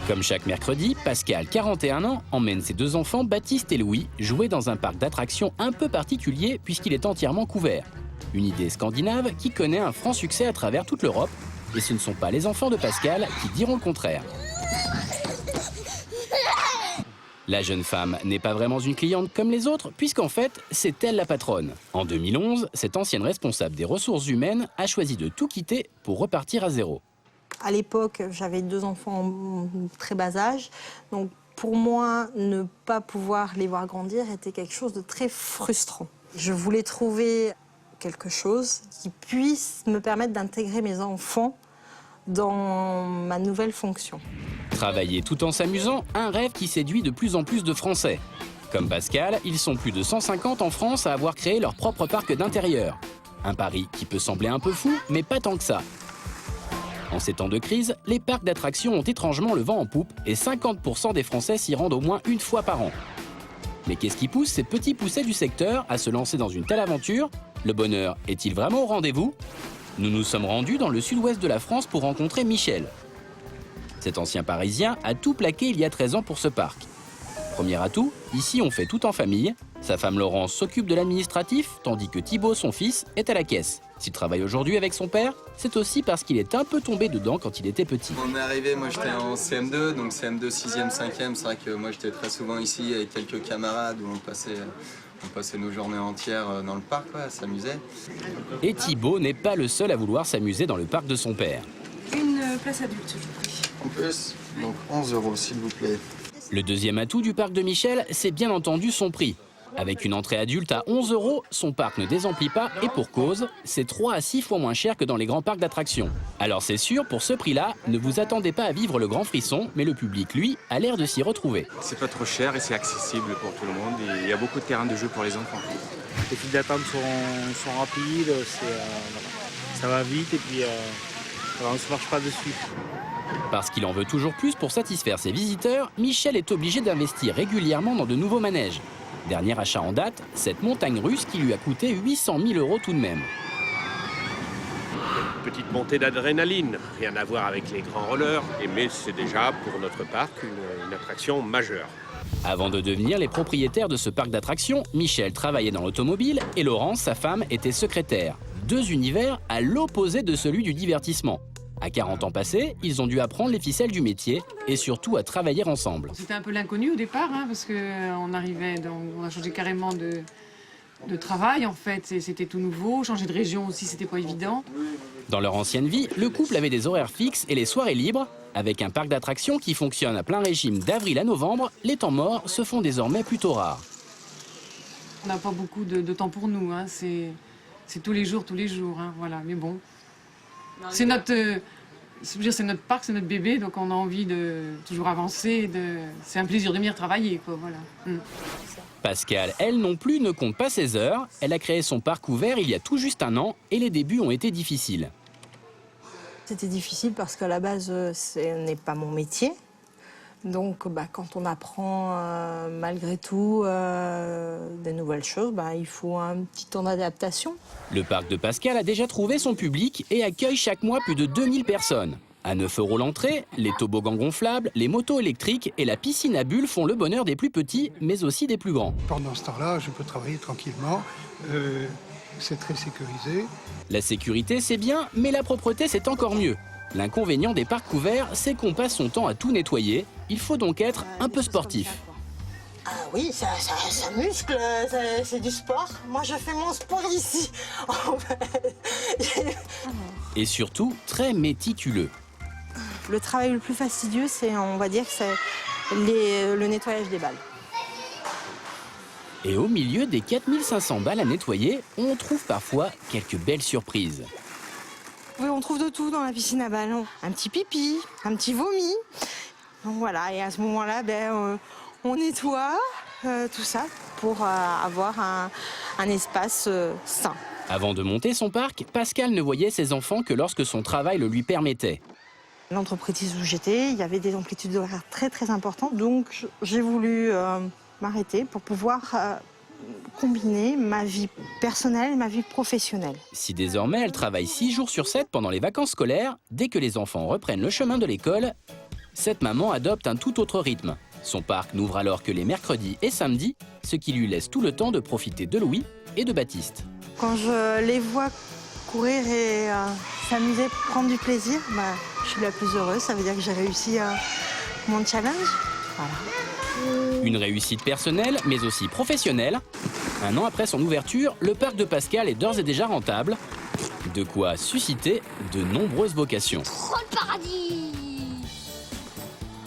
Comme chaque mercredi, Pascal, 41 ans, emmène ses deux enfants, Baptiste et Louis, jouer dans un parc d'attractions un peu particulier puisqu'il est entièrement couvert. Une idée scandinave qui connaît un franc succès à travers toute l'Europe. Et ce ne sont pas les enfants de Pascal qui diront le contraire. La jeune femme n'est pas vraiment une cliente comme les autres, puisqu'en fait, c'est elle la patronne. En 2011, cette ancienne responsable des ressources humaines a choisi de tout quitter pour repartir à zéro. À l'époque, j'avais 2 enfants en très bas âge. Donc pour moi, ne pas pouvoir les voir grandir était quelque chose de très frustrant. Je voulais trouver quelque chose qui puisse me permettre d'intégrer mes enfants dans ma nouvelle fonction. Travailler tout en s'amusant, un rêve qui séduit de plus en plus de Français. Comme Pascal, ils sont plus de 150 en France à avoir créé leur propre parc d'intérieur. Un pari qui peut sembler un peu fou, mais pas tant que ça. En ces temps de crise, les parcs d'attractions ont étrangement le vent en poupe et 50% des Français s'y rendent au moins une fois par an. Mais qu'est-ce qui pousse ces petits poussets du secteur à se lancer dans une telle aventure? Le bonheur est-il vraiment au rendez-vous? Nous nous sommes rendus dans le sud-ouest de la France pour rencontrer Michel. Cet ancien Parisien a tout plaqué il y a 13 ans pour ce parc. Premier atout, ici on fait tout en famille. Sa femme Laurence s'occupe de l'administratif, tandis que Thibaut, son fils, est à la caisse. S'il travaille aujourd'hui avec son père, c'est aussi parce qu'il est un peu tombé dedans quand il était petit. On est arrivé, moi j'étais en CM2, donc CM2, 6e, 5e. C'est vrai que moi j'étais très souvent ici avec quelques camarades où on passait nos journées entières dans le parc, à s'amuser. Et Thibaut n'est pas le seul à vouloir s'amuser dans le parc de son père. Une place adulte, je vous prie. En plus, donc 11 € s'il vous plaît. Le deuxième atout du parc de Michel, c'est bien entendu son prix. Avec une entrée adulte à 11 €, son parc ne désemplit pas et pour cause, c'est 3 à 6 fois moins cher que dans les grands parcs d'attractions. Alors c'est sûr, pour ce prix-là, ne vous attendez pas à vivre le grand frisson, mais le public, lui, a l'air de s'y retrouver. C'est pas trop cher et c'est accessible pour tout le monde et il y a beaucoup de terrains de jeu pour les enfants. Les files d'attente sont rapides, ça va vite et puis on ne se marche pas dessus. Parce qu'il en veut toujours plus pour satisfaire ses visiteurs, Michel est obligé d'investir régulièrement dans de nouveaux manèges. Dernier achat en date, cette montagne russe qui lui a coûté 800 000 € tout de même. Petite montée d'adrénaline, rien à voir avec les grands rollers, mais c'est déjà pour notre parc une attraction majeure. Avant de devenir les propriétaires de ce parc d'attractions, Michel travaillait dans l'automobile et Laurence, sa femme, était secrétaire. 2 univers à l'opposé de celui du divertissement. À 40 ans passés, ils ont dû apprendre les ficelles du métier et surtout à travailler ensemble. C'était un peu l'inconnu au départ, parce qu'on arrivait, on a changé carrément de travail en fait. C'était tout nouveau, changer de région aussi, c'était pas évident. Dans leur ancienne vie, le couple avait des horaires fixes et les soirées libres. Avec un parc d'attractions qui fonctionne à plein régime d'avril à novembre, les temps morts se font désormais plutôt rares. On n'a pas beaucoup de temps pour nous, c'est tous les jours, voilà. Mais bon, c'est notre parc, c'est notre bébé, donc on a envie de toujours avancer. C'est un plaisir de venir travailler, quoi, voilà. Pascal, elle non plus, ne compte pas ses heures. Elle a créé son parc ouvert il y a tout juste 1 an et les débuts ont été difficiles. C'était difficile parce qu'à la base, ce n'est pas mon métier. Donc, quand on apprend malgré tout des nouvelles choses, il faut un petit temps d'adaptation. Le parc de Pascal a déjà trouvé son public et accueille chaque mois plus de 2000 personnes. À 9 € l'entrée, les toboggans gonflables, les motos électriques et la piscine à bulles font le bonheur des plus petits, mais aussi des plus grands. Pendant ce temps-là, je peux travailler tranquillement. C'est très sécurisé. La sécurité, c'est bien, mais la propreté, c'est encore mieux. L'inconvénient des parcs couverts, c'est qu'on passe son temps à tout nettoyer. Il faut donc être un peu sportif. Ah oui, ça muscle, c'est du sport. Moi, je fais mon sport ici. Et surtout, très méticuleux. Le travail le plus fastidieux, on va dire que c'est le nettoyage des balles. Et au milieu des 4500 balles à nettoyer, on trouve parfois quelques belles surprises. Oui, on trouve de tout dans la piscine à ballons. Un petit pipi, un petit vomi. Donc voilà, et à ce moment-là, on nettoie tout ça pour avoir un espace sain. Avant de monter son parc, Pascal ne voyait ses enfants que lorsque son travail le lui permettait. L'entreprise où j'étais, il y avait des amplitudes horaires très très importantes, donc j'ai voulu m'arrêter pour pouvoir combiner ma vie personnelle et ma vie professionnelle. Si désormais elle travaille 6 jours sur 7 pendant les vacances scolaires, dès que les enfants reprennent le chemin de l'école, cette maman adopte un tout autre rythme. Son parc n'ouvre alors que les mercredis et samedis, ce qui lui laisse tout le temps de profiter de Louis et de Baptiste. Quand je les vois courir et s'amuser, prendre du plaisir, je suis la plus heureuse. Ça veut dire que j'ai réussi mon challenge. Voilà. Une réussite personnelle, mais aussi professionnelle. Un an après son ouverture, le parc de Pascal est d'ores et déjà rentable. De quoi susciter de nombreuses vocations. Trop le paradis!